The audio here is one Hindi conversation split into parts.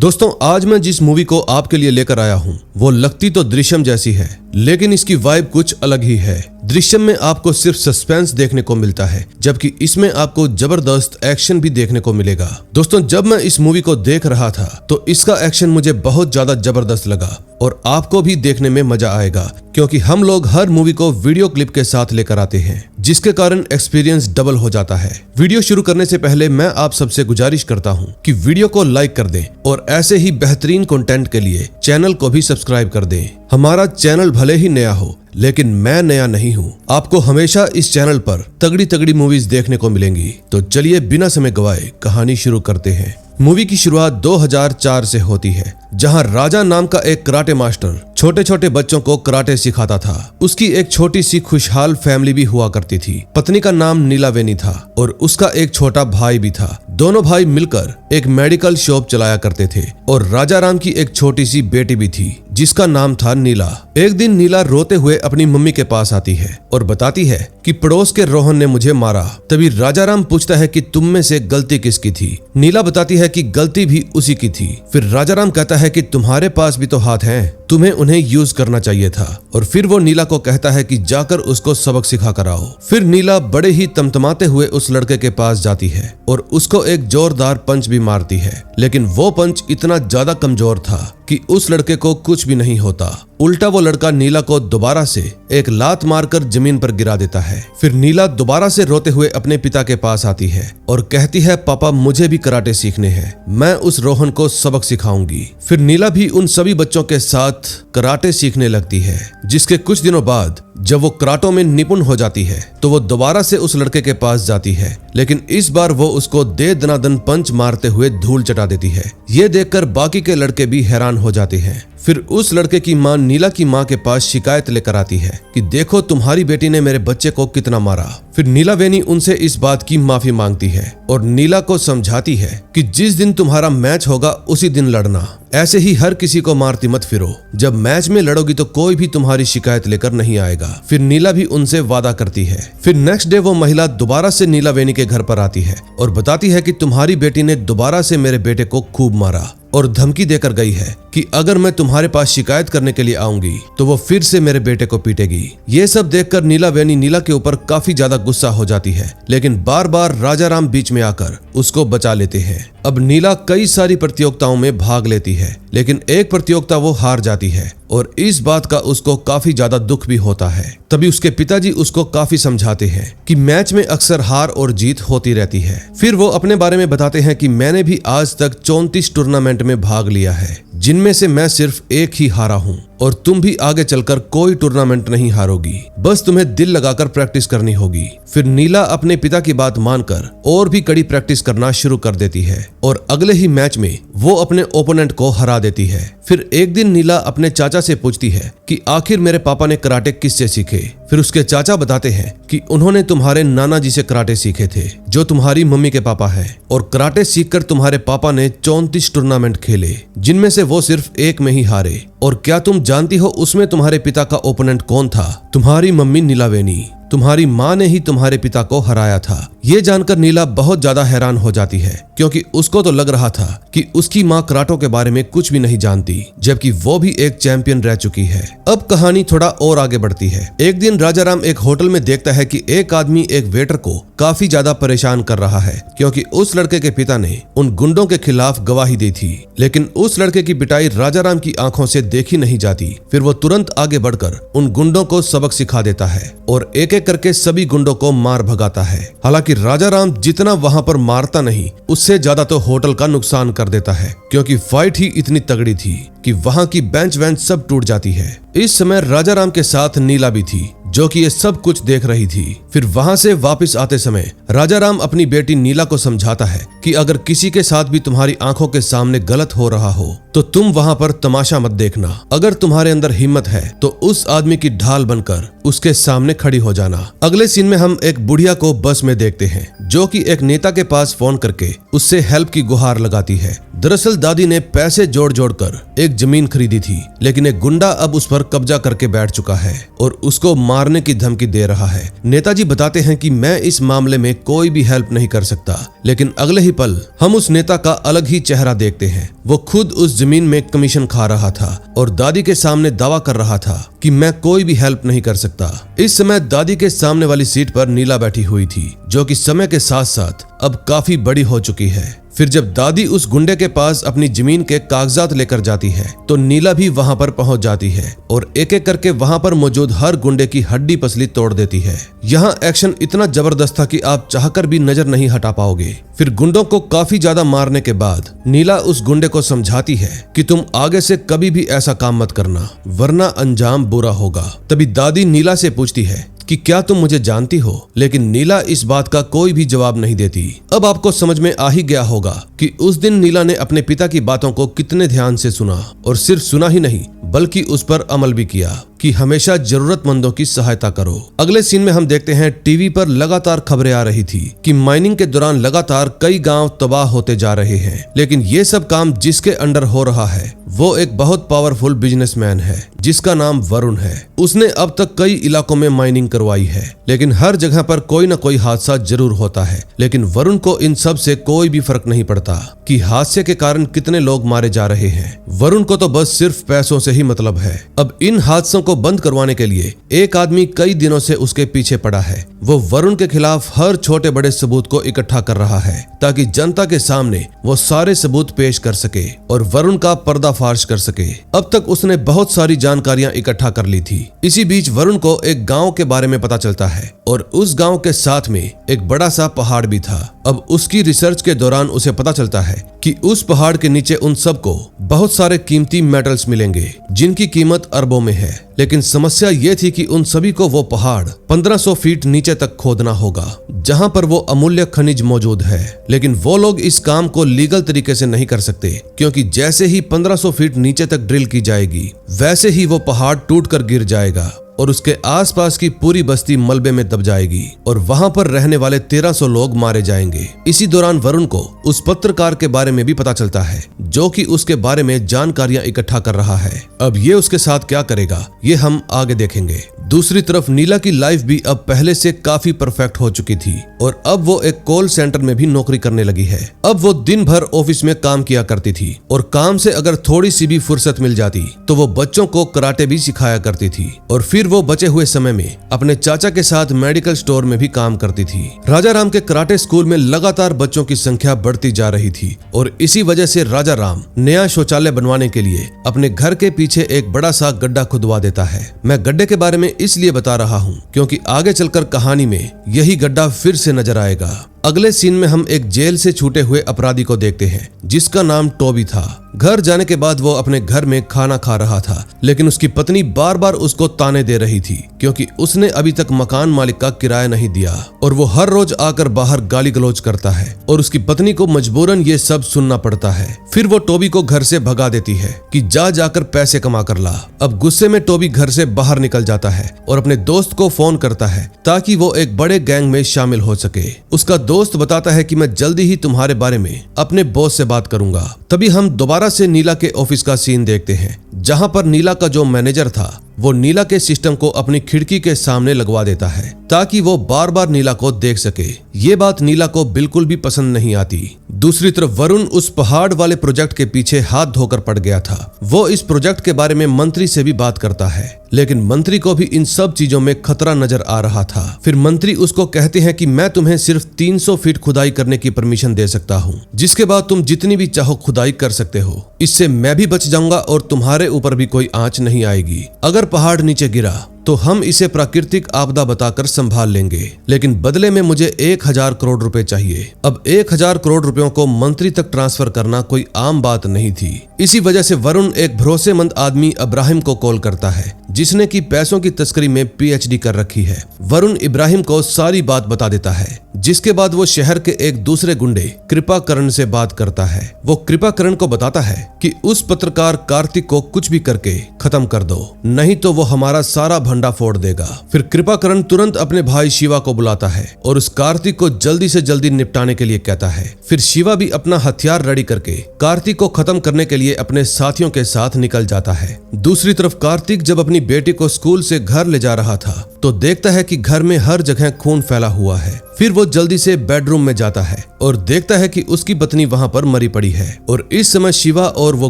दोस्तों आज मैं जिस मूवी को आपके लिए लेकर आया हूँ वो लगती तो दृश्यम जैसी है, लेकिन इसकी वाइब कुछ अलग ही है। दृश्यम में आपको सिर्फ सस्पेंस देखने को मिलता है, जबकि इसमें आपको जबरदस्त एक्शन भी देखने को मिलेगा। दोस्तों जब मैं इस मूवी को देख रहा था तो इसका एक्शन मुझे बहुत ज्यादा जबरदस्त लगा और आपको भी देखने में मजा आएगा, क्योंकि हम लोग हर मूवी को वीडियो क्लिप के साथ लेकर आते हैं, जिसके कारण एक्सपीरियंस डबल हो जाता है। वीडियो शुरू करने से पहले मैं आप सबसे गुजारिश करता हूं कि वीडियो को लाइक कर दें और ऐसे ही बेहतरीन कंटेंट के लिए चैनल को भी सब्सक्राइब कर दें। हमारा चैनल भले ही नया हो, लेकिन मैं नया नहीं हूँ। आपको हमेशा इस चैनल पर तगड़ी तगड़ी मूवीज देखने को मिलेंगी। तो चलिए बिना समय गवाए कहानी शुरू करते हैं। मूवी की शुरुआत 2004 से होती है, जहां राजा नाम का एक कराटे मास्टर छोटे छोटे बच्चों को कराटे सिखाता था। उसकी एक छोटी सी खुशहाल फैमिली भी हुआ करती थी। पत्नी का नाम नीलावेनी था और उसका एक छोटा भाई भी था। दोनों भाई मिलकर एक मेडिकल शॉप चलाया करते थे और राजा राम की एक छोटी सी बेटी भी थी, जिसका नाम था नीला। एक दिन नीला रोते हुए अपनी मम्मी के पास आती है और बताती है कि पड़ोस के रोहन ने मुझे मारा। तभी राजा राम पूछता है कि तुम में से गलती किसकी थी। नीला बताती है कि गलती भी उसी की थी। फिर राजा राम कहता है कि तुम्हारे पास भी तो हाथ हैं, तुम्हें उन्हें यूज करना चाहिए था। और फिर वो नीला को कहता है कि जाकर उसको सबक सिखा कर आओ। फिर नीला बड़े ही तमतमाते हुए उस लड़के के पास जाती है और उसको एक जोरदार पंच भी मारती है, लेकिन वो पंच इतना ज्यादा कमजोर था कि उस लड़के को कुछ भी नहीं होता। उल्टा वो लड़का नीला को दोबारा से एक लात मारकर जमीन पर गिरा देता है। फिर नीला दोबारा से रोते हुए अपने पिता के पास आती है और कहती है, पापा मुझे भी कराटे सीखने हैं, मैं उस रोहन को सबक सिखाऊंगी। फिर नीला भी उन सभी बच्चों के साथ कराटे सीखने लगती है, जिसके कुछ दिनों बाद जब वो कराटों में निपुण हो जाती है तो वो दोबारा से उस लड़के के पास जाती है, लेकिन इस बार वो उसको दे दनादन पंच मारते हुए धूल चटा देती है। ये देखकर बाकी के लड़के भी हैरान हो जाते हैं। फिर उस लड़के की मां नीला की मां के पास शिकायत लेकर आती है कि देखो तुम्हारी बेटी ने मेरे बच्चे को कितना मारा। फिर नीलावेनी उनसे इस बात की माफी मांगती है और नीला को समझाती है कि जिस दिन तुम्हारा मैच होगा उसी दिन लड़ना, ऐसे ही हर किसी को मारती मत फिरो। जब मैच में लड़ोगी तो कोई भी तुम्हारी शिकायत लेकर नहीं आएगा। फिर नीला भी उनसे वादा करती है। फिर नेक्स्ट डे वो महिला दोबारा से नीलावेनी के घर पर आती है और बताती है कि तुम्हारी बेटी ने दोबारा से मेरे बेटे को खूब मारा और धमकी देकर गई है कि अगर मैं तुम्हारे पास शिकायत करने के लिए आऊंगी तो वो फिर से मेरे बेटे को पीटेगी। ये सब देखकर नीलावेनी नीला के ऊपर काफी ज्यादा गुस्सा हो जाती है, लेकिन बार बार राजा राम बीच में आकर उसको बचा लेते हैं। अब नीला कई सारी प्रतियोगिताओं में भाग लेती है, लेकिन एक प्रतियोगिता वो हार जाती है और इस बात का उसको काफी ज्यादा दुख भी होता है। तभी उसके पिताजी उसको काफी समझाते हैं कि मैच में अक्सर हार और जीत होती रहती है। फिर वो अपने बारे में बताते हैं कि मैंने भी आज तक 34 टूर्नामेंट में भाग लिया है, जिनमें से मैं सिर्फ एक ही हारा हूँ और तुम भी आगे चलकर कोई टूर्नामेंट नहीं हारोगी, बस तुम्हें दिल लगाकर प्रैक्टिस करनी होगी। फिर नीला अपने पिता की बात मानकर और भी कड़ी प्रैक्टिस करना शुरू कर देती है और अगले ही मैच में वो अपने ओपोनेंट को हरा देती है। फिर एक दिन नीला अपने चाचा से पूछती है कि आखिर मेरे पापा ने कराटे किससे सीखे। फिर उसके चाचा बताते हैं कि उन्होंने तुम्हारे नाना जी से कराटे सीखे थे, जो तुम्हारी मम्मी के पापा हैं, और कराटे सीखकर तुम्हारे पापा ने 34 टूर्नामेंट खेले, जिनमें से वो सिर्फ एक में ही हारे। और क्या तुम जानती हो उसमें तुम्हारे पिता का ओपोनेंट कौन था? तुम्हारी मम्मी नीलावेनी। तुम्हारी माँ ने ही तुम्हारे पिता को हराया था। ये जानकर नीला बहुत ज्यादा हैरान हो जाती है, क्योंकि उसको तो लग रहा था कि उसकी माँ कराटों के बारे में कुछ भी नहीं जानती, जबकि वो भी एक चैंपियन रह चुकी है। अब कहानी थोड़ा और आगे बढ़ती है। एक दिन राजा राम एक होटल में देखता है कि एक आदमी एक वेटर को काफी ज्यादा परेशान कर रहा है, क्योंकि उस लड़के के पिता ने उन गुंडों के खिलाफ गवाही दी थी, लेकिन उस लड़के की पिटाई राजा राम की आंखों से देखी नहीं जाती। फिर वो तुरंत आगे बढ़कर उन गुंडों को सबक सिखा देता है और एक एक करके सभी गुंडों को मार भगाता है। हालांकि राजा राम जितना वहां पर मारता नहीं, उससे ज्यादा तो होटल का नुकसान कर देता है, क्योंकि फाइट ही इतनी तगड़ी थी कि वहां की बेंच वेंच सब टूट जाती है। इस समय राजा राम के साथ नीला भी थी, जो कि ये सब कुछ देख रही थी। फिर वहां से वापस आते समय राजा राम अपनी बेटी नीला को समझाता है कि अगर किसी के साथ भी तुम्हारी आंखों के सामने गलत हो रहा हो तो तुम वहां पर तमाशा मत देखना। अगर तुम्हारे अंदर हिम्मत है तो उस आदमी की ढाल बनकर उसके सामने खड़ी हो जाना। अगले सीन में हम एक बुढ़िया को बस में देखते हैं, जो कि एक नेता के पास फोन करके उससे हेल्प की गुहार लगाती है। दरअसल दादी ने पैसे जोड़ जोड़ कर एक एक जमीन खरीदी थी, लेकिन एक गुंडा अब उस पर कब्जा करके बैठ चुका है और उसको मारने की धमकी दे रहा है। नेताजी बताते हैं कि मैं इस मामले में कोई भी हेल्प नहीं कर सकता, लेकिन अगले ही पल हम उस नेता का अलग ही चेहरा देखते हैं। वो खुद उस जमीन में कमीशन खा रहा था और दादी के सामने दावा कर रहा था कि मैं कोई भी हेल्प नहीं कर सकता। इस समय दादी के सामने वाली सीट पर नीला बैठी हुई थी, जो कि समय के साथ साथ अब काफी बड़ी हो चुकी है। फिर जब दादी उस गुंडे के पास अपनी जमीन के कागजात लेकर जाती है तो नीला भी वहां पर पहुंच जाती है और एक एक करके वहां पर मौजूद हर गुंडे की हड्डी पसली तोड़ देती है। यहाँ एक्शन इतना जबरदस्त था कि आप चाहकर भी नजर नहीं हटा पाओगे। फिर गुंडों को काफी ज्यादा मारने के बाद नीला उस गुंडे को समझाती है कि तुम आगे से कभी भी ऐसा काम मत करना, वरना अंजाम बुरा होगा। तभी दादी नीला से पूछती है कि क्या तुम मुझे जानती हो, लेकिन नीला इस बात का कोई भी जवाब नहीं देती। अब आपको समझ में आ ही गया होगा कि उस दिन नीला ने अपने पिता की बातों को कितने ध्यान से सुना और सिर्फ सुना ही नहीं बल्कि उस पर अमल भी किया कि हमेशा जरूरतमंदों की सहायता करो। अगले सीन में हम देखते हैं टीवी पर लगातार खबरें आ रही थी कि माइनिंग के दौरान लगातार कई गांव तबाह होते जा रहे हैं, लेकिन ये सब काम जिसके अंडर हो रहा है वो एक बहुत पावरफुल बिजनेसमैन है जिसका नाम वरुण है। उसने अब तक कई इलाकों में माइनिंग करवाई है, लेकिन हर जगह पर कोई न कोई हादसा जरूर होता है। लेकिन वरुण को इन सब से कोई भी फर्क नहीं पड़ता कि हादसे के कारण कितने लोग मारे जा रहे हैं। वरुण को तो बस सिर्फ पैसों से ही मतलब है। अब इन हादसों को बंद करवाने के लिए एक आदमी कई दिनों से उसके पीछे पड़ा है। वो वरुण के खिलाफ हर छोटे बड़े सबूत को इकट्ठा कर रहा है ताकि जनता के सामने वो सारे सबूत पेश कर सके और वरुण का पर्दाफाश कर सके। अब तक उसने बहुत सारी जानकारियां इकट्ठा कर ली थी। इसी बीच वरुण को एक गांव के बारे में पता चलता है और उस गांव के साथ में एक बड़ा सा पहाड़ भी था। अब उसकी रिसर्च के दौरान उसे पता चलता है कि उस पहाड़ के नीचे उन सबको बहुत सारे कीमती मेटल्स मिलेंगे जिनकी कीमत अरबों में है। लेकिन समस्या ये थी कि उन सभी को वो पहाड़ 1500 फीट नीचे तक खोदना होगा जहां पर वो अमूल्य खनिज मौजूद है। लेकिन वो लोग इस काम को लीगल तरीके से नहीं कर सकते, क्योंकि जैसे ही 1500 फीट नीचे तक ड्रिल की जाएगी वैसे ही वो पहाड़ टूटकर गिर जाएगा और उसके आसपास की पूरी बस्ती मलबे में दब जाएगी और वहां पर रहने वाले 1300 लोग मारे जाएंगे। इसी दौरान वरुण को उस पत्रकार के बारे में भी पता चलता है जो कि उसके बारे में जानकारियां इकट्ठा कर रहा है। अब ये उसके साथ क्या करेगा ये हम आगे देखेंगे। दूसरी तरफ नीला की लाइफ भी अब पहले से काफी परफेक्ट हो चुकी थी और अब वो एक कॉल सेंटर में भी नौकरी करने लगी है। अब वो दिन भर ऑफिस में काम किया करती थी और काम से अगर थोड़ी सी भी फुर्सत मिल जाती तो वो बच्चों को कराटे भी सिखाया करती थी और फिर वो बचे हुए समय में अपने चाचा के साथ मेडिकल स्टोर में भी काम करती थी। राजा राम के कराटे स्कूल में लगातार बच्चों की संख्या बढ़ती जा रही थी और इसी वजह से राजा राम नया शौचालय बनवाने के लिए अपने घर के पीछे एक बड़ा सा गड्ढा खुदवा देता है। मैं गड्ढे के बारे में इसलिए बता रहा हूँ क्योंकि आगे चलकर कहानी में यही गड्ढा फिर से नजर आएगा। अगले सीन में हम एक जेल से छूटे हुए अपराधी को देखते हैं जिसका नाम टोबी था। घर जाने के बाद वो अपने घर में खाना खा रहा था, लेकिन उसकी पत्नी बार बार उसको ताने दे रही थी क्योंकि उसने अभी तक मकान मालिक का किराया नहीं दिया और वो हर रोज आकर बाहर गाली गलौज करता है और उसकी पत्नी को मजबूरन ये सब सुनना पड़ता है। फिर वो टोबी को घर से भगा देती है कि जाकर पैसे कमा कर ला। अब गुस्से में टोबी घर से बाहर निकल जाता है और अपने दोस्त को फोन करता है ताकि वो एक बड़े गैंग में शामिल हो सके। उसका दोस्त बताता है कि मैं जल्दी ही तुम्हारे बारे में अपने बॉस से बात करूंगा। तभी हम दोबारा से नीला के ऑफिस का सीन देखते हैं जहां पर नीला का जो मैनेजर था वो नीला के सिस्टम को अपनी खिड़की के सामने लगवा देता है ताकि वो बार बार नीला को देख सके। ये बात नीला को बिल्कुल भी पसंद नहीं आती। दूसरी तरफ वरुण उस पहाड़ वाले प्रोजेक्ट के पीछे हाथ धोकर पड़ गया था। वो इस प्रोजेक्ट के बारे में मंत्री से भी बात करता है, लेकिन मंत्री को भी इन सब चीजों में खतरा नजर आ रहा था। फिर मंत्री उसको कहते हैं कि मैं तुम्हें सिर्फ 300 फीट खुदाई करने की परमिशन दे सकता हूँ, जिसके बाद तुम जितनी भी चाहो खुदाई कर सकते हो। इससे मैं भी बच जाऊंगा और तुम्हारे ऊपर भी कोई आंच नहीं आएगी। अगर पहाड़ नीचे गिरा तो हम इसे प्राकृतिक आपदा बताकर संभाल लेंगे, लेकिन बदले में मुझे 1000 करोड़ रुपए चाहिए। अब 1000 करोड़ रुपयों को मंत्री तक ट्रांसफर करना कोई आम बात नहीं थी। इसी वजह से वरुण एक भरोसेमंद आदमी अब्राहिम को कॉल करता है जिसने की पैसों की तस्करी में PhD कर रखी है। वरुण इब्राहिम को सारी बात बता देता है, जिसके बाद वो शहर के एक दूसरे गुंडे कृपाकरण से बात करता है। वो कृपाकरण को बताता है कि उस पत्रकार कार्तिक को कुछ भी करके खत्म कर दो, नहीं तो वो हमारा सारा भंडा फोड़ देगा। फिर कृपाकरण तुरंत अपने भाई शिवा को बुलाता है और उस कार्तिक को जल्दी से जल्दी निपटाने के लिए कहता है। फिर शिवा भी अपना हथियार रेडी करके कार्तिक को खत्म करने के लिए अपने साथियों के साथ निकल जाता है। दूसरी तरफ कार्तिक जब अपनी बेटी को स्कूल से घर ले जा रहा था तो देखता है कि घर में हर जगह खून फैला हुआ है। फिर वो जल्दी से बेडरूम में जाता है और देखता है कि उसकी पत्नी वहां पर मरी पड़ी है और इस समय शिवा और वो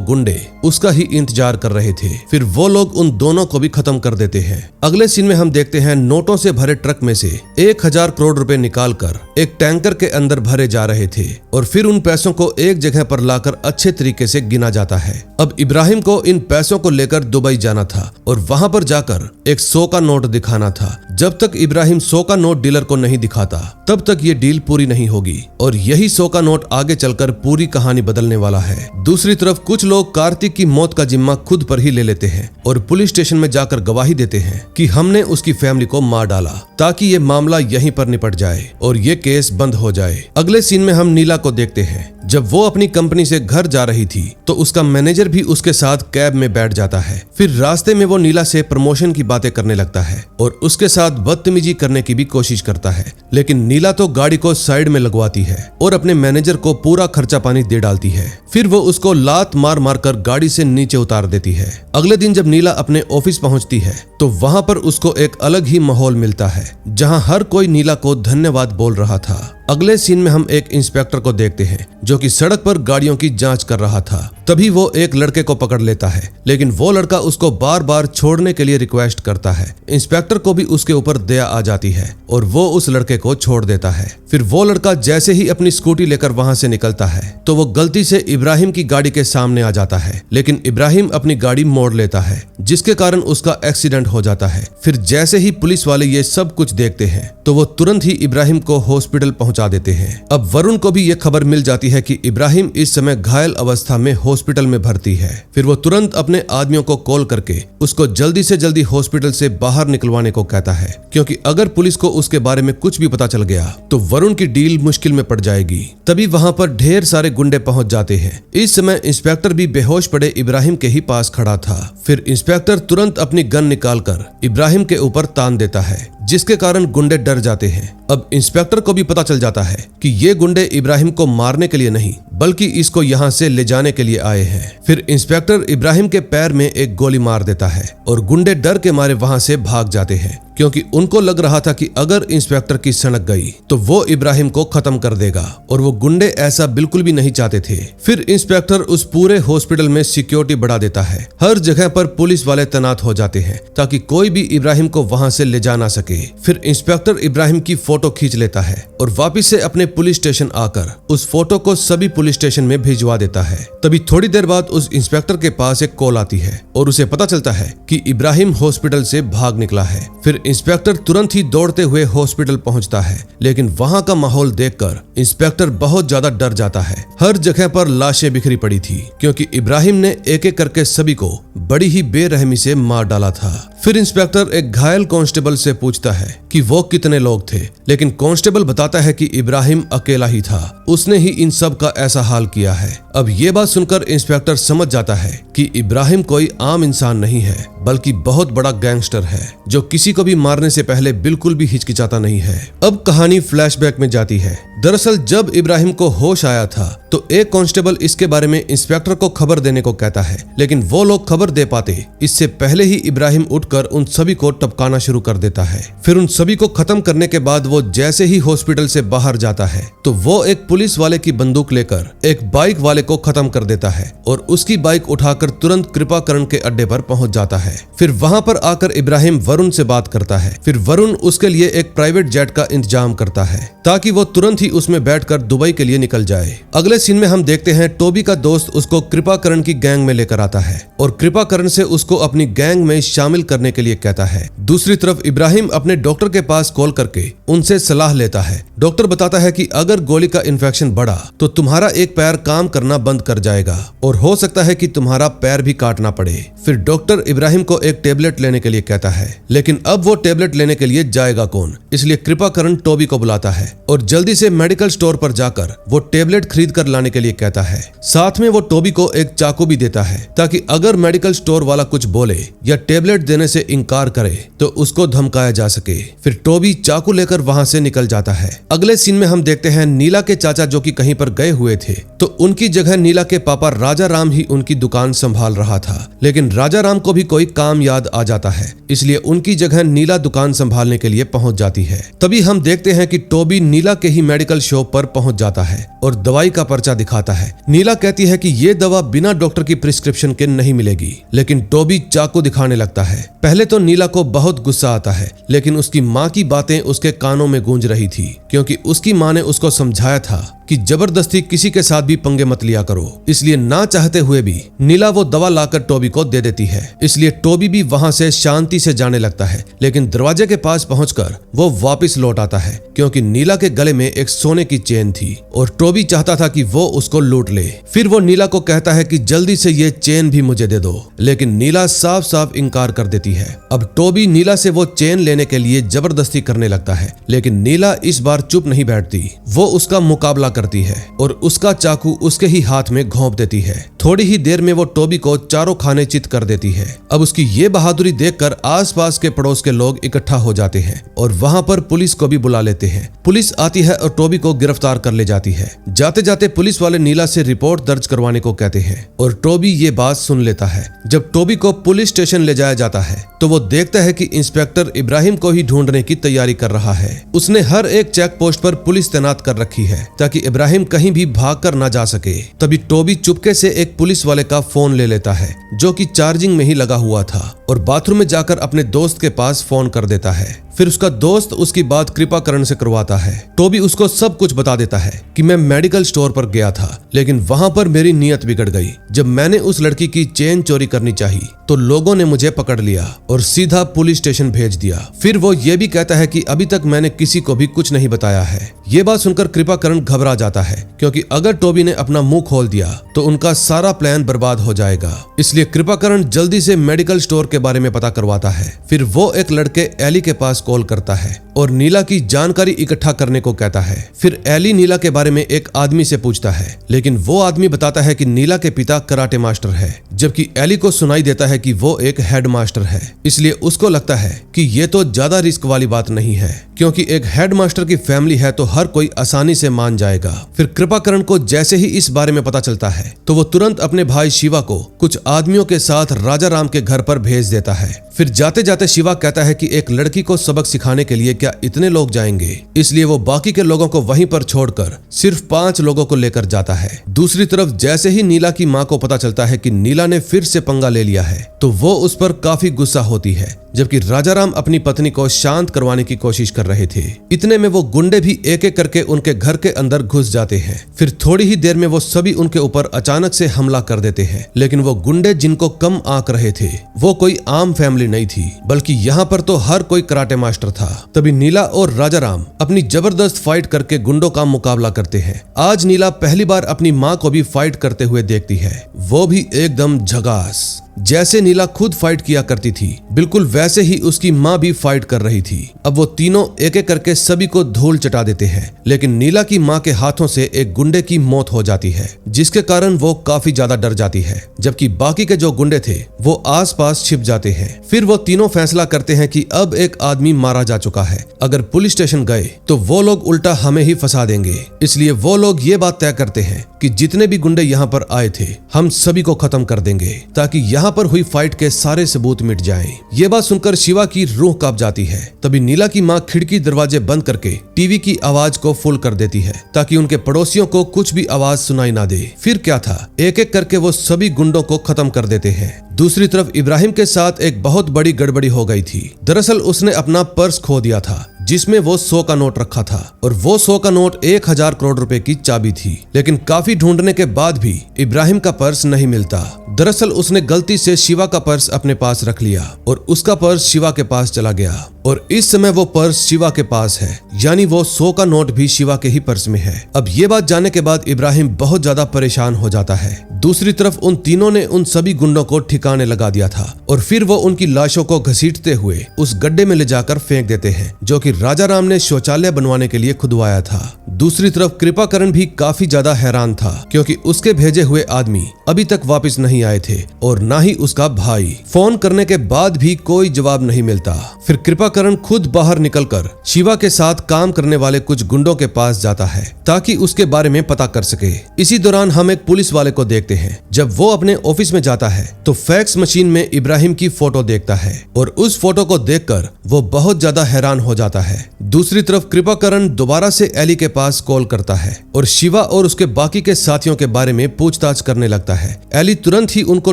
गुंडे उसका ही इंतजार कर रहे थे। फिर वो लोग उन दोनों को भी खत्म कर देते हैं। अगले सीन में हम देखते हैं नोटों से भरे ट्रक में से 1000 करोड़ रुपए निकालकर एक टैंकर के अंदर भरे जा रहे थे और फिर उन पैसों को एक जगह पर लाकर अच्छे तरीके से गिना जाता है। अब इब्राहिम को इन पैसों को लेकर दुबई जाना था और वहां पर जाकर एक 100 का नोट दिखाना था। जब तक इब्राहिम 100 का नोट डीलर को नहीं दिखाता तब तक ये डील पूरी नहीं होगी और यही 100 का नोट आगे चलकर पूरी कहानी बदलने वाला है। दूसरी तरफ कुछ लोग कार्तिक की मौत का जिम्मा खुद पर ही ले लेते हैं और पुलिस स्टेशन में जाकर गवाही देते हैं कि हमने उसकी फैमिली को मार डाला ताकि ये मामला यहीं पर निपट जाए और ये केस बंद हो जाए। अगले सीन में हम नीला को देखते हैं। जब वो अपनी कंपनी से घर जा रही थी तो उसका मैनेजर भी उसके साथ कैब में बैठ जाता है। फिर रास्ते में वो नीला से प्रमोशन की बातें करने लगता है और उसके साथ बदतमीजी करने की भी कोशिश करता है, लेकिन नीला तो गाड़ी को साइड में लगवाती है और अपने मैनेजर को पूरा खर्चा पानी दे डालती है। फिर वो उसको लात मार मार कर गाड़ी से नीचे उतार देती है। अगले दिन जब नीला अपने ऑफिस पहुंचती है तो वहां पर उसको एक अलग ही माहौल मिलता है जहां हर कोई नीला को धन्यवाद बोल रहा था। अगले सीन में हम एक इंस्पेक्टर को देखते हैं जो कि सड़क पर गाड़ियों की जांच कर रहा था। तभी वो एक लड़के को पकड़ लेता है, लेकिन वो लड़का उसको बार बार छोड़ने के लिए रिक्वेस्ट करता है। इंस्पेक्टर को भी उसके ऊपर दया आ जाती है और वो उस लड़के को छोड़ देता है। फिर वो लड़का जैसे ही अपनी स्कूटी लेकर वहां से निकलता है तो वो गलती से इब्राहिम की गाड़ी के सामने आ जाता है, लेकिन इब्राहिम अपनी गाड़ी मोड़ लेता है जिसके कारण उसका एक्सीडेंट हो जाता है। फिर जैसे ही पुलिस वाले ये सब कुछ देखते हैं तो वो तुरंत ही इब्राहिम को हॉस्पिटल पहुंचा देते हैं। अब वरुण को भी ये खबर मिल जाती है कि इब्राहिम इस समय घायल अवस्था में हॉस्पिटल में भर्ती है। फिर वो तुरंत अपने आदमियों को कॉल करके उसको जल्दी से जल्दी हॉस्पिटल से बाहर निकलवाने को कहता है, क्योंकि अगर पुलिस को उसके बारे में कुछ भी पता चल गया तो वरुण की डील मुश्किल में पड़ जाएगी। तभी वहां पर ढेर सारे गुंडे पहुंच जाते हैं। इस समय इंस्पेक्टर भी बेहोश पड़े इब्राहिम के ही पास खड़ा था। फिर इंस्पेक्टर तुरंत अपनी गन निकालकर इब्राहिम के ऊपर तान देता है, जिसके कारण गुंडे डर जाते हैं। अब इंस्पेक्टर को भी पता चल जाता है कि ये गुंडे इब्राहिम को मारने के लिए नहीं बल्कि इसको यहाँ से ले जाने के लिए आए हैं। फिर इंस्पेक्टर इब्राहिम के पैर में एक गोली मार देता है और गुंडे डर के मारे वहां से भाग जाते हैं, क्योंकि उनको लग रहा था कि अगर इंस्पेक्टर की सनक गई तो वो इब्राहिम को खत्म कर देगा और वो गुंडे ऐसा बिल्कुल भी नहीं चाहते थे। फिर इंस्पेक्टर उस पूरे हॉस्पिटल में सिक्योरिटी बढ़ा देता है। हर जगह पर पुलिस वाले तैनात हो जाते हैं ताकि कोई भी इब्राहिम को वहां से ले जा ना सके। फिर इंस्पेक्टर इब्राहिम की फोटो खींच लेता है और वापिस से अपने पुलिस स्टेशन आकर उस फोटो को सभी पुलिस स्टेशन में भिजवा देता है। तभी थोड़ी देर बाद उस इंस्पेक्टर के पास एक कॉल आती है और उसे पता चलता है कि इब्राहिम हॉस्पिटल से भाग निकला है। फिर इंस्पेक्टर तुरंत ही दौड़ते हुए हॉस्पिटल पहुंचता है, लेकिन वहां का माहौल देखकर इंस्पेक्टर बहुत ज्यादा डर जाता है। हर जगह पर लाशें बिखरी पड़ी थी, क्योंकि इब्राहिम ने एक एक करके सभी को बड़ी ही बेरहमी से मार डाला था। फिर इंस्पेक्टर एक घायल कांस्टेबल से पूछता है कि वो कितने लोग थे, लेकिन कांस्टेबल बताता है कि इब्राहिम अकेला ही था, उसने ही इन सब का ऐसा हाल किया है। अब ये बात सुनकर इंस्पेक्टर समझ जाता है कि इब्राहिम कोई आम इंसान नहीं है बल्कि बहुत बड़ा गैंगस्टर है जो किसी को भी मारने से पहले बिल्कुल भी हिचकिचाता नहीं है। अब कहानी फ्लैशबैक में जाती है। दरअसल जब इब्राहिम को होश आया था तो एक कांस्टेबल इसके बारे में इंस्पेक्टर को खबर देने को कहता है, लेकिन वो लोग खबर दे पाते इससे पहले ही इब्राहिम उठकर उन सभी को टपकाना शुरू कर देता है। फिर उन सभी को खत्म करने के बाद वो जैसे ही हॉस्पिटल से बाहर जाता है तो वो एक पुलिस वाले की बंदूक लेकर एक बाइक वाले को खत्म कर देता है और उसकी बाइक उठाकर तुरंत कृपाकरण के अड्डे पर पहुंच जाता है। फिर वहां पर आकर इब्राहिम वरुण से बात करता है। फिर वरुण उसके लिए एक प्राइवेट जेट का इंतजाम करता है ताकि वो तुरंत ही उसमें बैठकर दुबई के लिए निकल जाए। अगले सीन में हम देखते हैं टोबी का दोस्त उसको कृपाकरण की गैंग में लेकर आता है और कृपाकरण से उसको अपनी गैंग में शामिल करने के लिए कहता है। दूसरी तरफ इब्राहिम अपने डॉक्टर के पास कॉल करके उनसे सलाह लेता है। डॉक्टर बताता है कि अगर गोली का इन्फेक्शन बढ़ा तो तुम्हारा एक पैर काम करना बंद कर जाएगा और हो सकता है कि तुम्हारा पैर भी काटना पड़े। फिर डॉक्टर इब्राहिम को एक टेबलेट लेने के लिए कहता है, लेकिन अब वो टेबलेट लेने के लिए जाएगा कौन, इसलिए कृपाकरण टोबी को बुलाता है और जल्दी से मेडिकल स्टोर पर जाकर वो टेबलेट खरीद कर लाने के लिए कहता है। साथ में वो टोबी को एक चाकू भी देता है ताकि अगर मेडिकल स्टोर वाला कुछ बोले या टेबलेट देने से इनकार करे तो उसको धमकाया जा सके। फिर टोबी चाकू लेकर वहां से निकल जाता है। अगले सीन में हम देखते हैं नीला के चाचा जो कि कहीं पर गए हुए थे, तो उनकी जगह नीला के पापा राजा राम ही उनकी दुकान संभाल रहा था। लेकिन राजा राम को भी कोई काम याद आ जाता है, इसलिए उनकी जगह नीला दुकान संभालने के लिए पहुंच जाती है। तभी हम देखते हैं कि टोबी नीला के ही मेडिकल शॉप पर पहुंच जाता है और दवाई का पर्चा दिखाता है। नीला कहती है कि ये दवा बिना डॉक्टर की प्रिस्क्रिप्शन के नहीं मिलेगी, लेकिन टोबी चाकू दिखाने लगता है। पहले तो नीला को बहुत गुस्सा आता है, लेकिन उसकी माँ की बातें उसके कानों में गूंज रही थी, क्योंकि उसकी माँ ने उसको समझाया था कि जबरदस्ती किसी के साथ भी पंगे मत लिया करो। इसलिए ना चाहते हुए भी नीला वो दवा लाकर टोबी को दे देती है। इसलिए टोबी भी वहां से शांति से जाने लगता है, लेकिन दरवाजे के पास पहुंचकर वो वापस लौट आता है, क्योंकि नीला के गले में एक सोने की चेन थी और टोबी चाहता था कि वो उसको लूट ले। फिर वो नीला को कहता है कि जल्दी से ये चेन भी मुझे दे दो, लेकिन नीला साफ साफ इनकार कर देती है। अब टोबी नीला से वो चेन लेने के लिए जबरदस्ती करने लगता है, लेकिन नीला इस बार चुप नहीं बैठती। वो उसका मुकाबला करती है और उसका चाकू उसके ही हाथ में घोंप देती है। थोड़ी ही देर में वो टोबी को चारों खाने चित कर देती है। अब उसकी ये बहादुरी देखकर आसपास के पड़ोस के लोग इकट्ठा हो जाते हैं और वहां पर पुलिस को भी बुला लेते हैं। पुलिस आती है और टोबी को गिरफ्तार कर ले जाती है। जाते जाते पुलिस वाले नीला से रिपोर्ट दर्ज करवाने को कहते हैं और टोबी ये बात सुन लेता है। जब टोबी को पुलिस स्टेशन ले जाया जाता है तो वो देखता है कि इंस्पेक्टर इब्राहिम को ही ढूंढने की तैयारी कर रहा है। उसने हर एक चेक पोस्ट पर पुलिस तैनात कर रखी है ताकि इब्राहिम कहीं भी भागकर ना जा सके। तभी टोबी चुपके से एक पुलिस वाले का फोन ले लेता है जो कि चार्जिंग में ही लगा हुआ था और बाथरूम में जाकर अपने दोस्त के पास फोन कर देता है। फिर उसका दोस्त उसकी बात कृपाकरण से करवाता है। टोबी उसको सब कुछ बता देता है कि मैं मेडिकल स्टोर पर गया था, लेकिन वहां पर मेरी नीयत बिगड़ गई। जब मैंने उस लड़की की चेन चोरी करनी चाहिए तो लोगों ने मुझे पकड़ लिया और सीधा पुलिस स्टेशन भेज दिया। फिर वो ये भी कहता है कि अभी तक मैंने किसी को भी कुछ नहीं बताया है। ये बात सुनकर कृपाकरण घबरा जाता है, क्योंकि अगर टोबी ने अपना मुंह खोल दिया तो उनका सारा प्लान बर्बाद हो जाएगा। इसलिए कृपाकरण जल्दी से मेडिकल स्टोर के बारे में पता करवाता है। फिर वो एक लड़के एली के पास कॉल करता है और नीला की जानकारी इकट्ठा करने को कहता है। फिर एली नीला के बारे में एक आदमी से पूछता है, लेकिन वो आदमी बताता है कि नीला के पिता कराटे मास्टर है, जबकि एली को सुनाई देता है कि वो एक हेड मास्टर है। इसलिए उसको लगता है कि ये तो ज्यादा रिस्क वाली बात नहीं है, क्योंकि एक हेड मास्टर की फैमिली है तो हर कोई आसानी से मान जाएगा। फिर कृपाकरण को जैसे ही इस बारे में पता चलता है तो वो तुरंत अपने भाई शिवा को कुछ आदमियों के साथ राजा राम के घर पर भेज देता है। फिर जाते जाते शिवा कहता है कि एक लड़की को सबक सिखाने के लिए क्या इतने लोग जाएंगे, इसलिए वो बाकी के लोगों को वहीं पर छोड़कर सिर्फ 5 लोगों को लेकर जाता है। दूसरी तरफ जैसे ही नीला की माँ को पता चलता है कि नीला ने फिर से पंगा ले लिया है तो वो उस पर काफी गुस्सा होती है, जबकि राजाराम अपनी पत्नी को शांत करवाने की कोशिश कर रहे थे। इतने में वो गुंडे भी एक एक करके उनके घर के अंदर घुस जाते हैं। फिर थोड़ी ही देर में वो सभी उनके ऊपर अचानक से हमला कर देते हैं, लेकिन वो गुंडे जिनको कम आंक रहे थे वो कोई आम फैमिली नहीं थी, बल्कि यहाँ पर तो हर कोई कराटे मास्टर था। तभी नीला और राजाराम अपनी जबरदस्त फाइट करके गुंडों का मुकाबला करते हैं। आज नीला पहली बार अपनी माँ को भी फाइट करते हुए देखती है, वो भी एकदम झकास। जैसे नीला खुद फाइट किया करती थी बिल्कुल वैसे ही उसकी माँ भी फाइट कर रही थी। अब वो तीनों एक एक करके सभी को धूल चटा देते हैं, लेकिन नीला की माँ के हाथों से एक गुंडे की मौत हो जाती है, जिसके कारण वो काफी ज्यादा डर जाती है, जबकि बाकी के जो गुंडे थे वो आसपास छिप जाते हैं। फिर वो तीनों फैसला करते हैं कि अब एक आदमी मारा जा चुका है, अगर पुलिस स्टेशन गए तो वो लोग उल्टा हमें ही फंसा देंगे। इसलिए वो लोग ये बात तय करते हैं कि जितने भी गुंडे यहाँ पर आए थे हम सभी को खत्म कर देंगे, ताकि यहाँ पर हुई फाइट के सारे सबूत मिट जाएं। ये बात सुनकर शिवा की रूह कांप जाती है। तभी नीला की माँ खिड़की दरवाजे बंद करके टीवी की आवाज को फुल कर देती है, ताकि उनके पड़ोसियों को कुछ भी आवाज सुनाई ना दे। फिर क्या था, एक एक करके वो सभी गुंडों को खत्म कर देते हैं। दूसरी तरफ इब्राहिम के साथ एक बहुत बड़ी गड़बड़ी हो गई थी। दरअसल उसने अपना पर्स खो दिया था, जिसमें वो 100 का नोट रखा था और वो 100 का नोट 1000 करोड़ रुपए की चाबी थी। लेकिन काफी ढूंढने के बाद भी इब्राहिम का पर्स नहीं मिलता। दरअसल उसने गलती से शिवा का पर्स अपने पास रख लिया और उसका पर्स शिवा के पास चला गया और इस समय वो पर्स शिवा के पास है, यानी वो 100 का नोट भी शिवा के ही पर्स में है। अब ये बात जानने के बाद इब्राहिम बहुत ज्यादा परेशान हो जाता है। दूसरी तरफ उन तीनों ने उन सभी गुंडों को ठिकाने लगा दिया था और फिर वो उनकी लाशों को घसीटते हुए उस गड्ढे में ले जाकर फेंक देते हैं जो कि राजा राम ने शौचालय बनवाने के लिए खुदवाया था। दूसरी तरफ कृपाकरण भी काफी ज्यादा हैरान था क्योंकि उसके भेजे हुए आदमी अभी तक वापस नहीं आए थे और ना ही उसका भाई। फोन करने के बाद भी कोई जवाब नहीं मिलता। फिर कृपाकरण खुद बाहर निकलकर शिवा के साथ काम करने वाले कुछ गुंडों के पास जाता है ताकि उसके बारे में पता कर सके। इसी दौरान हम एक पुलिस वाले को देखते हैं। जब वो अपने ऑफिस में जाता है तो फैक्स मशीन में इब्राहिम की फोटो देखता है और उस फोटो को देखकर वो बहुत ज्यादा हैरान हो जाता है। दूसरी तरफ कृपाकरण दोबारा से एली के पास कॉल करता है और शिवा और उसके बाकी के साथियों के बारे में पूछताछ करने लगता है। एली तुरंत ही उनको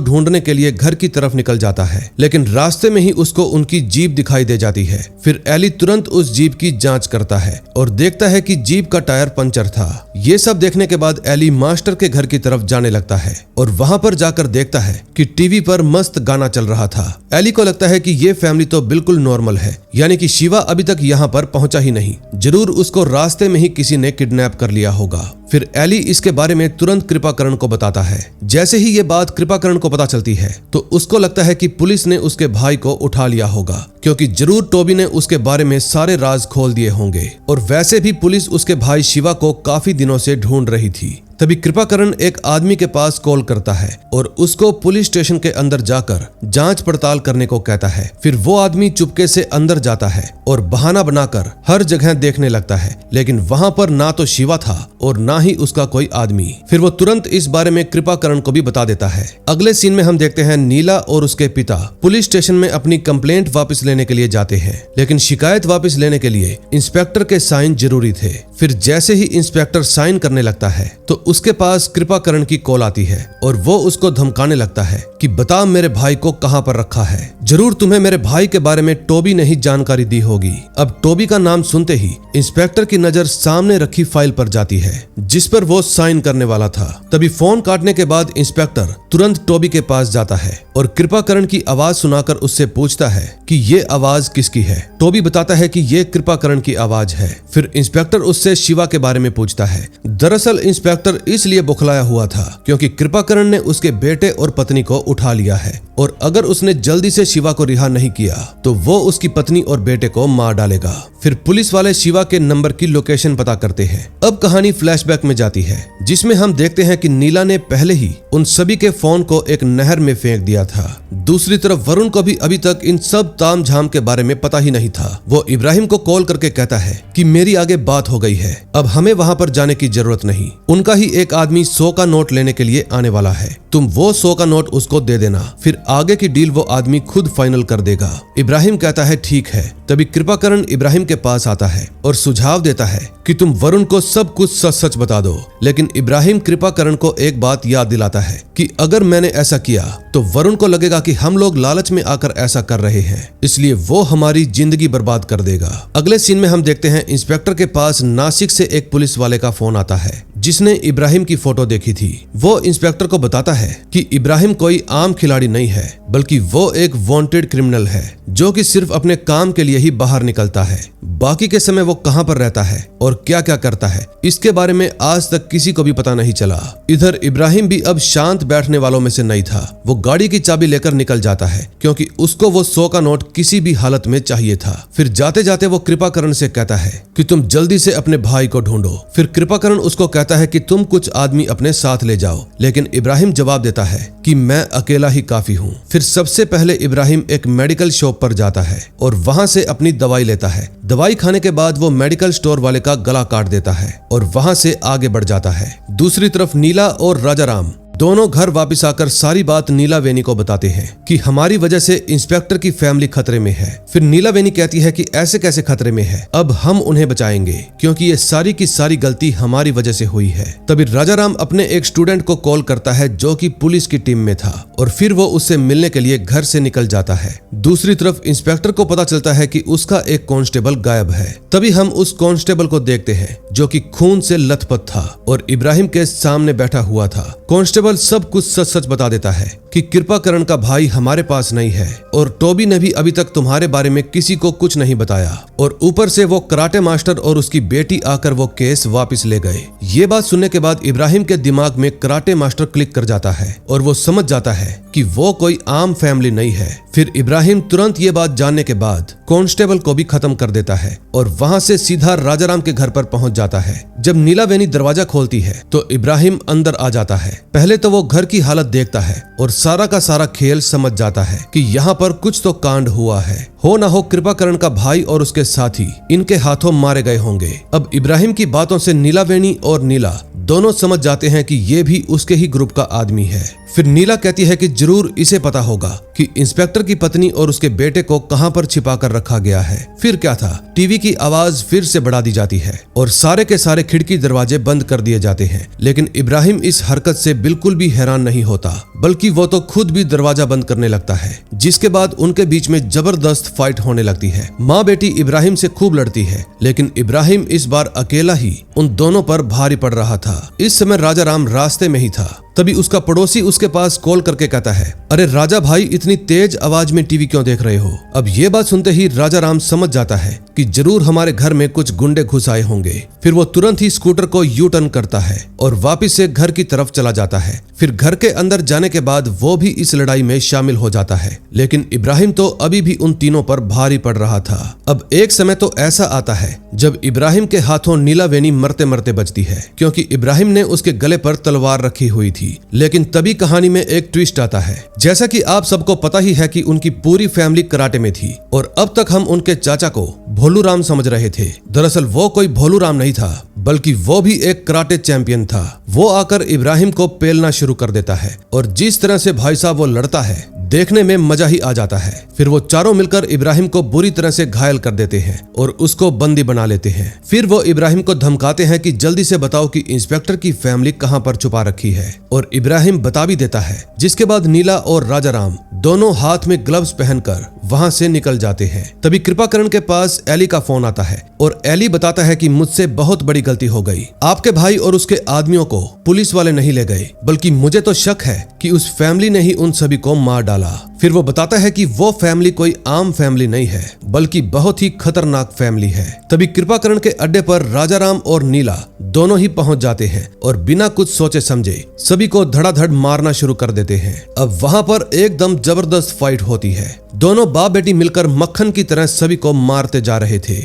ढूंढने के लिए घर की तरफ निकल जाता है, लेकिन रास्ते में ही उसको उनकी जीप दिखाई दे जाती है। फिर एली तुरंत उस जीप की जांच करता है और देखता है कि जीप का टायर पंचर था। ये सब देखने के बाद एली मास्टर के घर की तरफ जाने लगता है और वहां पर जाकर देखता है कि टीवी पर मस्त गाना चल रहा था। एली को लगता है कि ये फैमिली तो बिल्कुल नॉर्मल है, यानी कि शिवा अभी तक यहाँ पर पहुंचा ही नहीं। जरूर उसको रास्ते में ही किसी ने किडनैप कर लिया होगा। फिर एली इसके बारे में तुरंत कृपाकरण को बताता है। जैसे ही ये बात कृपाकरण को पता चलती है तो उसको लगता है कि पुलिस ने उसके भाई को उठा लिया होगा, क्योंकि जरूर टोबी ने उसके बारे में सारे राज खोल दिए होंगे और वैसे भी पुलिस उसके भाई शिवा को काफी दिनों से ढूंढ रही थी। तभी कृपाकरण एक आदमी के पास कॉल करता है और उसको पुलिस स्टेशन के अंदर जाकर जांच पड़ताल करने को कहता है। फिर वो आदमी चुपके से अंदर जाता है और बहाना बनाकर हर जगह देखने लगता है, लेकिन वहां पर ना तो शिवा था और ना ही उसका कोई आदमी। फिर वो तुरंत इस बारे में कृपाकरण को भी बता देता है। अगले सीन में हम देखते हैं नीला और उसके पिता पुलिस स्टेशन में अपनी कंप्लेंट वापस लेने के लिए जाते हैं, लेकिन शिकायत वापस लेने के लिए इंस्पेक्टर के साइन जरूरी थे। फिर जैसे ही इंस्पेक्टर साइन करने लगता है तो उसके पास कृपाकरण की कॉल आती है और वो उसको धमकाने लगता है कि बता मेरे भाई को कहां पर रखा है। जरूर तुम्हें मेरे भाई के बारे में टोबी ने ही जानकारी दी होगी। अब टोबी का नाम सुनते ही इंस्पेक्टर की नजर सामने रखी फाइल पर जाती है जिस पर वो साइन करने वाला था। तभी फोन काटने के बाद इंस्पेक्टर तुरंत टोबी के पास जाता है और कृपाकरण की आवाज सुनाकर उससे पूछता है कि ये आवाज किसकी है। टोबी बताता है कि ये कृपाकरण की आवाज है। फिर इंस्पेक्टर उससे शिवा के बारे में पूछता है। दरअसल इंस्पेक्टर इसलिए बौखलाया हुआ था क्योंकि कृपाकरण ने उसके बेटे और पत्नी को उठा लिया है और अगर उसने जल्दी से शिवा को रिहा नहीं किया तो वो उसकी पत्नी और बेटे को मार डालेगा। फिर पुलिस वाले शिवा के नंबर की लोकेशन पता करते हैं। अब कहानी फ्लैशबैक में जाती है जिसमें हम देखते हैं कि नीला ने पहले ही उन सभी के फोन को एक नहर में फेंक दिया था। दूसरी तरफ वरुण को भी अभी तक इन सब तामझाम के बारे में पता ही नहीं था। वो इब्राहिम को कॉल करके कहता है कि मेरी आगे बात हो गई है, अब हमें वहां पर जाने की जरूरत नहीं। उनका ही एक आदमी 100 का नोट लेने के लिए आने वाला है, तुम वो 100 का नोट उसको दे देना, फिर आगे की डील वो आदमी खुद फाइनल कर देगा। इब्राहिम कहता है ठीक है। तभी कृपाकरण इब्राहिम के पास आता है और सुझाव देता है कि तुम वरुण को सब कुछ सच सच बता दो। लेकिन इब्राहिम कृपाकरण को एक बात याद दिलाता है कि अगर मैंने ऐसा किया तो वरुण को लगेगा कि हम लोग लालच में आकर ऐसा कर रहे हैं, इसलिए वो हमारी जिंदगी बर्बाद कर देगा। अगले सीन में हम देखते हैं इंस्पेक्टर के पास नासिक से एक पुलिस वाले का फोन आता है जिसने इब्राहिम की फोटो देखी थी। वो इंस्पेक्टर को बताता है कि इब्राहिम कोई आम खिलाड़ी नहीं है, बल्कि वो एक वांटेड क्रिमिनल है जो कि सिर्फ अपने काम के लिए ही बाहर निकलता है। बाकी के समय वो कहां पर रहता है और क्या क्या करता है इसके बारे में आज तक किसी को भी पता नहीं चला। इधर इब्राहिम भी अब शांत बैठने वालों में से नहीं था। वो गाड़ी की चाबी लेकर निकल जाता है क्योंकि उसको वो 100 का नोट किसी भी हालत में चाहिए था। फिर जाते जाते वो कृपाकरण से कहता है कि तुम जल्दी से अपने भाई को ढूंढो। फिर कृपाकरण उसको कहता है कि तुम कुछ आदमी अपने साथ ले जाओ, लेकिन इब्राहिम जवाब देता है कि मैं अकेला ही काफी हूँ। फिर सबसे पहले इब्राहिम एक मेडिकल शॉप पर जाता है और वहां से अपनी दवाई लेता है। दवाई खाने के बाद वो मेडिकल स्टोर वाले का गला काट देता है और वहां से आगे बढ़ जाता है। दूसरी तरफ नीला और राजाराम दोनों घर वापस आकर सारी बात नीला वेनी को बताते हैं कि हमारी वजह से इंस्पेक्टर की फैमिली खतरे में है। फिर नीला वेनी कहती है कि ऐसे कैसे खतरे में है, अब हम उन्हें बचाएंगे क्योंकि ये सारी की सारी गलती हमारी वजह से हुई है। तभी राजाराम अपने एक स्टूडेंट को कॉल करता है जो कि पुलिस की टीम में था और फिर वो उससे मिलने के लिए घर से निकल जाता है। दूसरी तरफ इंस्पेक्टर को पता चलता है कि उसका एक कांस्टेबल गायब है। तभी हम उस कांस्टेबल को देखते हैं जो कि खून से लथपथ था और इब्राहिम के सामने बैठा हुआ था। कांस्टेबल सब कुछ सच सच बता देता है कि कृपाकरण का भाई हमारे पास नहीं है और टोबी ने भी अभी तक तुम्हारे बारे में किसी को कुछ नहीं बताया, और ऊपर से वो कराटे मास्टर और उसकी बेटी आकर वो केस वापस ले गए। ये बात सुनने के बाद इब्राहिम के दिमाग में कराटे मास्टर क्लिक कर जाता है और वो समझ जाता है कि वो कोई आम फैमिली नहीं है। फिर इब्राहिम तुरंत ये बात जानने के बाद कांस्टेबल को भी खत्म कर देता है और वहां से सीधा राजाराम के घर पर पहुंच जाता है। जब नीला वेनी दरवाजा खोलती है तो इब्राहिम अंदर आ जाता है। पहले तो वो घर की हालत देखता है और सारा का सारा खेल समझ जाता है कि यहाँ पर कुछ तो कांड हुआ है। हो ना हो कृपाकरण का भाई और उसके साथी इनके हाथों मारे गए होंगे। अब इब्राहिम की बातों से नीला वेनी और नीला दोनों समझ जाते हैं कि ये भी उसके ही ग्रुप का आदमी है। फिर नीला कहती है कि जरूर इसे पता होगा कि इंस्पेक्टर की पत्नी और उसके बेटे को कहां पर छिपा कर रखा गया है। फिर क्या था, टीवी की आवाज फिर से बढ़ा दी जाती है और सारे के सारे खिड़की दरवाजे बंद कर दिए जाते हैं। लेकिन इब्राहिम इस हरकत से बिल्कुल भी हैरान नहीं होता, बल्कि वो तो खुद भी दरवाजा बंद करने लगता है, जिसके बाद उनके बीच में जबरदस्त फाइट होने लगती है। माँ बेटी इब्राहिम से खूब लड़ती है, लेकिन इब्राहिम इस बार अकेला ही उन दोनों पर भारी पड़ रहा था। इस समय राजाराम रास्ते में ही था। तभी उसका पड़ोसी उसके पास कॉल करके कहता है, अरे राजा भाई, इतनी तेज आवाज में टीवी क्यों देख रहे हो? अब ये बात सुनते ही राजाराम समझ जाता है कि जरूर हमारे घर में कुछ गुंडे घुस आए होंगे। फिर वो तुरंत ही स्कूटर को यू टर्न करता है और वापस से घर की तरफ चला जाता है। फिर घर के अंदर जाने के बाद वो भी इस लड़ाई में शामिल हो जाता है, लेकिन इब्राहिम तो अभी भी उन तीनों पर भारी पड़ रहा था। अब एक समय तो ऐसा आता है जब इब्राहिम के हाथों नीला वेनी मरते मरते बचती है, क्योंकि इब्राहिम ने उसके गले पर तलवार रखी हुई थी। लेकिन तभी कहानी में एक ट्विस्ट आता है। जैसा कि आप सबको पता ही है कि उनकी पूरी फैमिली कराटे में थी और अब तक हम उनके चाचा को भोलू राम समझ रहे थे। दरअसल वो कोई भोलू राम नहीं था, बल्कि वो भी एक कराटे चैंपियन था। वो आकर इब्राहिम को पेलना शुरू कर देता है और जिस तरह से भाई साहब वो लड़ता है, देखने में मजा ही आ जाता है। फिर वो चारों मिलकर इब्राहिम को बुरी तरह से घायल कर देते हैं और उसको बंदी बना लेते हैं। फिर वो इब्राहिम को धमकाते हैं कि जल्दी से बताओ कि इंस्पेक्टर की फैमिली कहां पर छुपा रखी है, और इब्राहिम बता भी देता है। जिसके बाद नीला और राजाराम दोनों हाथ में ग्लव्स पहनकर वहां से निकल जाते हैं। तभी कृपाकरण के पास एली का फोन आता है और एली बताता है कि मुझसे बहुत बड़ी गलती हो गई। आपके भाई और उसके आदमियों को पुलिस वाले नहीं ले गए, बल्कि मुझे तो शक है कि उस फैमिली ने ही उन सभी को मार डाला। फिर वो बताता है कि वो फैमिली कोई आम फैमिली नहीं है, बल्कि बहुत ही खतरनाक फैमिली है। तभी कृपाकरण के अड्डे पर राजाराम और नीला दोनों ही पहुंच जाते हैं और बिना कुछ सोचे समझे सभी को धड़ाधड़ मारना शुरू कर देते हैं। अब वहां पर एकदम जबरदस्त फाइट होती है। दोनों बाप बेटी मिलकर मक्खन की तरह सभी को मारते जा रहे थे।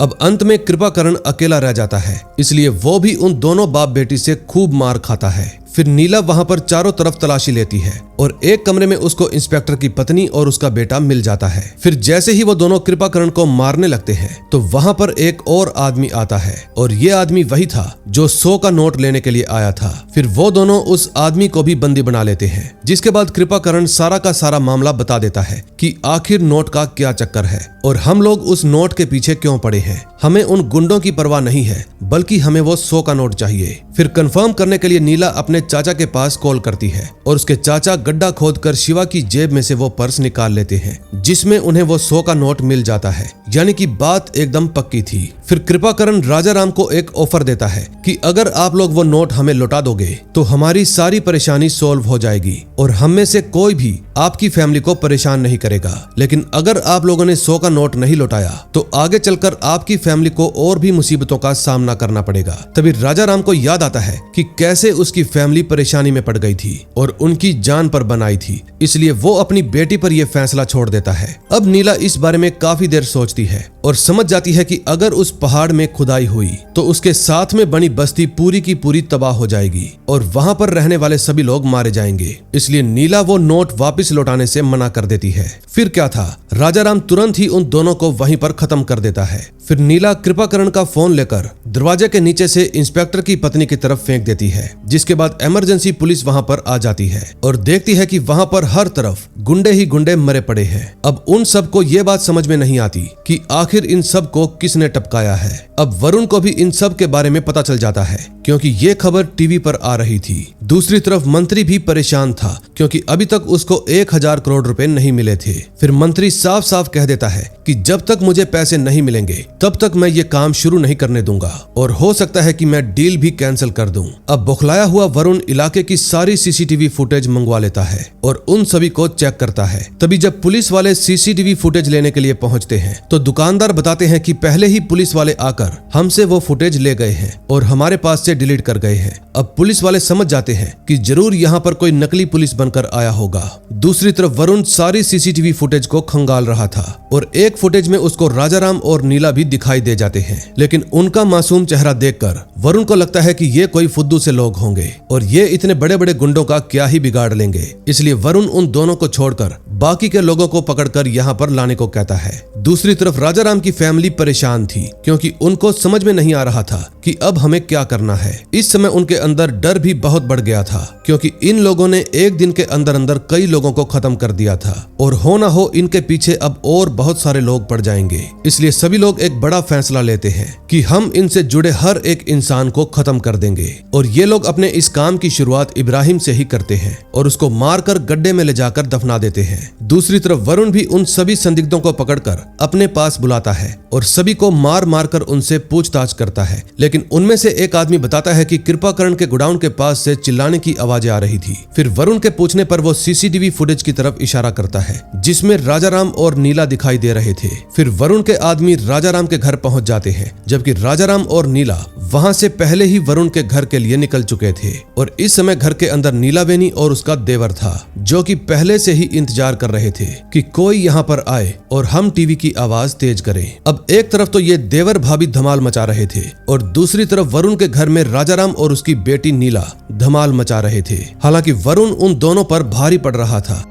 अब अंत में कृपाकरण अकेला रह जाता है, इसलिए वो भी उन दोनों बाप बेटी से खूब मार खाता है। फिर नीला वहां पर चारों तरफ तलाशी लेती है और एक कमरे में उसको इंस्पेक्टर की पत्नी और उसका बेटा मिल जाता है। फिर जैसे ही वो दोनों कृपाकरण को मारने लगते हैं तो वहां पर एक और आदमी आता है और ये आदमी वही था जो 100 का नोट लेने के लिए आया था। फिर वो दोनों उस आदमी को भी बंदी बना लेते हैं, जिसके बाद कृपाकरण सारा का सारा मामला बता देता है कि आखिर नोट का क्या चक्कर है और हम लोग उस नोट के पीछे क्यों पड़े हैं। हमें उन गुंडों की परवाह नहीं है, बल्कि हमें वो 100 का नोट चाहिए। फिर कंफर्म करने के लिए नीला अपने चाचा के पास कॉल करती है और उसके चाचा गड्ढा खोदकर शिवा की जेब में से वो पर्स निकाल लेते हैं, जिसमें उन्हें वो 100 का नोट मिल जाता है। यानी कि बात एकदम पक्की थी। फिर कृपाकरण राजाराम को एक ऑफर देता है कि अगर आप लोग वो नोट हमें लौटा दोगे तो हमारी सारी परेशानी सॉल्व हो जाएगी और हम में से कोई भी आपकी फैमिली को परेशान नहीं करेगा। लेकिन अगर आप लोगों ने 100 का नोट नहीं लौटाया तो आगे चलकर आपकी फैमिली को और भी मुसीबतों का सामना करना पड़ेगा। तभी राजाराम को याद आता है कि कैसे उसकी फैमिली परेशानी में पड़ गई थी और उनकी जान पर बनाई थी, इसलिए वो अपनी बेटी पर यह फैसला छोड़ देता है। अब नीला इस बारे में काफी देर सोचती है और समझ जाती है कि अगर उस पहाड़ में खुदाई हुई तो उसके साथ में बनी बस्ती पूरी की पूरी तबाह हो जाएगी और वहां पर रहने वाले सभी लोग मारे जाएंगे। इसलिए नीला वो नोट वापस लौटाने से मना कर देती है। फिर क्या था, राजाराम तुरंत ही उन दोनों को वहीं पर खत्म कर देता है। फिर नीला कृपाकरण का फोन लेकर दरवाजे के नीचे से इंस्पेक्टर की पत्नी की तरफ फेंक देती है, जिसके बाद इमरजेंसी पुलिस वहां पर आ जाती है और देखती है कि वहां पर हर तरफ गुंडे ही गुंडे मरे पड़े हैं। अब उन सबको ये बात समझ में नहीं आती कि आखिर इन सब को किसने टपकाया है। अब वरुण को भी इन सब के बारे में पता चल जाता है क्योंकि ये खबर टीवी पर आ रही थी। दूसरी तरफ मंत्री भी परेशान था क्योंकि अभी तक उसको 1000 करोड़ रुपए नहीं मिले थे। फिर मंत्री साफ साफ कह देता है कि जब तक मुझे पैसे नहीं मिलेंगे तब तक मैं ये काम शुरू नहीं करने दूंगा और हो सकता है कि मैं डील भी कैंसिल कर दूं। अब बौखलाया हुआ वरुण इलाके की सारी सीसीटीवी फुटेज मंगवा लेता है और उन सभी को चेक करता है। तभी जब पुलिस वाले सीसीटीवी फुटेज लेने के लिए पहुंचते हैं तो दुकानदार बताते हैं कि पहले ही पुलिस वाले आकर हमसे वो फुटेज ले गए हैं और हमारे पास से डिलीट कर गए हैं। अब पुलिस वाले समझ जाते हैं कि जरूर यहाँ पर कोई नकली पुलिस बनकर आया होगा। दूसरी तरफ वरुण सारी सीसीटीवी फुटेज को खंगाल रहा था और एक फुटेज में उसको राजाराम और नीला भी दिखाई दे जाते हैं, लेकिन उनका मासूम चेहरा देखकर वरुण को लगता है कि ये कोई फुद्दू से लोग होंगे और ये इतने बड़े बड़े गुंडों का क्या ही बिगाड़ लेंगे। इसलिए वरुण उन दोनों को छोड़कर बाकी के लोगों को पकड़कर यहाँ पर लाने को कहता है। दूसरी तरफ राजाराम की फैमिली परेशान थी क्योंकि उनको समझ में नहीं आ रहा था कि अब हमें क्या करना है। इस समय उनके अंदर डर भी बहुत बढ़ गया था क्योंकि इन लोगों ने एक दिन के अंदर अंदर कई लोगों को खत्म कर दिया था और हो ना हो इनके पीछे अब और बहुत सारे लोग पड़ जाएंगे। इसलिए सभी लोग एक बड़ा फैसला लेते हैं कि हम इनसे जुड़े हर एक इंसान को खत्म कर देंगे और ये लोग अपने इस काम की शुरुआत इब्राहिम से ही करते हैं और उसको मारकर गड्ढे में ले जाकर दफना देते हैं। दूसरी तरफ वरुण भी उन सभी संदिग्धों को पकड़कर अपने पास बुलाता है और सभी को मार मार कर उनसे पूछताछ करता है, लेकिन उनमें से एक आदमी बताता है कि कृपाकरण के गोडाउन के पास से चिल्लाने की आवाजें आ रही थी। फिर वरुण के पूछने पर वो सीसीटीवी फुटेज की तरफ इशारा करता है जिसमें राजाराम और नीला दिखाई दे रहे थे। फिर वरुण के आदमी राजाराम के घर पहुंच जाते हैं जबकि राजाराम और नीला वहां से पहले ही वरुण के घर के लिए निकल चुके थे और इस समय घर के अंदर नीला बेनी और उसका देवर था जो कि पहले से ही इंतजार कर रहे थे कि कोई यहाँ पर आए और हम टीवी की आवाज तेज करें। अब एक तरफ तो ये देवर भाभी धमाल मचा रहे थे और दूसरी तरफ वरुण के घर में राजाराम और उसकी बेटी नीला धमाल मचा रहे थे। हालांकि वरुण उन दोनों पर भारी पड़ रहा था,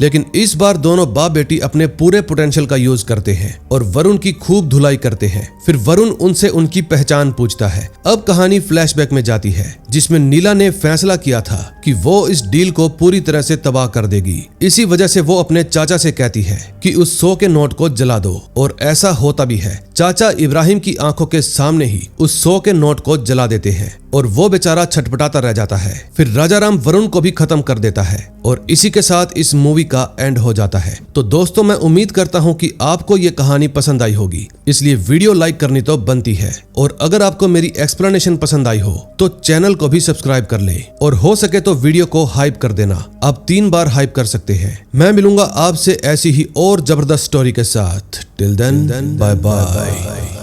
लेकिन इस बार दोनों बाप बेटी अपने पूरे पोटेंशियल का यूज करते हैं और वरुण की खूब धुलाई करते हैं। फिर वरुण उनसे उनकी पहचान पूछता है। अब कहानी फ्लैशबैक में जाती है जिसमें नीला ने फैसला किया था कि वो इस डील को पूरी तरह से तबाह कर देगी। इसी वजह से वो अपने चाचा से कहती है कि उस 100 के नोट को जला दो और ऐसा होता भी है। चाचा इब्राहिम की आंखों के सामने ही उस 100 के नोट को जला देते हैं और वो बेचारा छटपटाता रह जाता है। फिर राजाराम वरुण को भी खत्म कर देता है और इसी के साथ इस मूवी का एंड हो जाता है। तो दोस्तों मैं उम्मीद करता हूँ कि आपको ये कहानी पसंद आई होगी, इसलिए वीडियो लाइक करनी तो बनती है और अगर आपको मेरी एक्सप्लेनेशन पसंद आई हो तो चैनल को भी सब्सक्राइब कर ले और हो सके तो वीडियो को हाइप कर देना। आप 3 बार हाइप कर सकते हैं। मैं मिलूंगा आपसे ऐसी ही और जबरदस्त स्टोरी के साथ। Till then bye bye.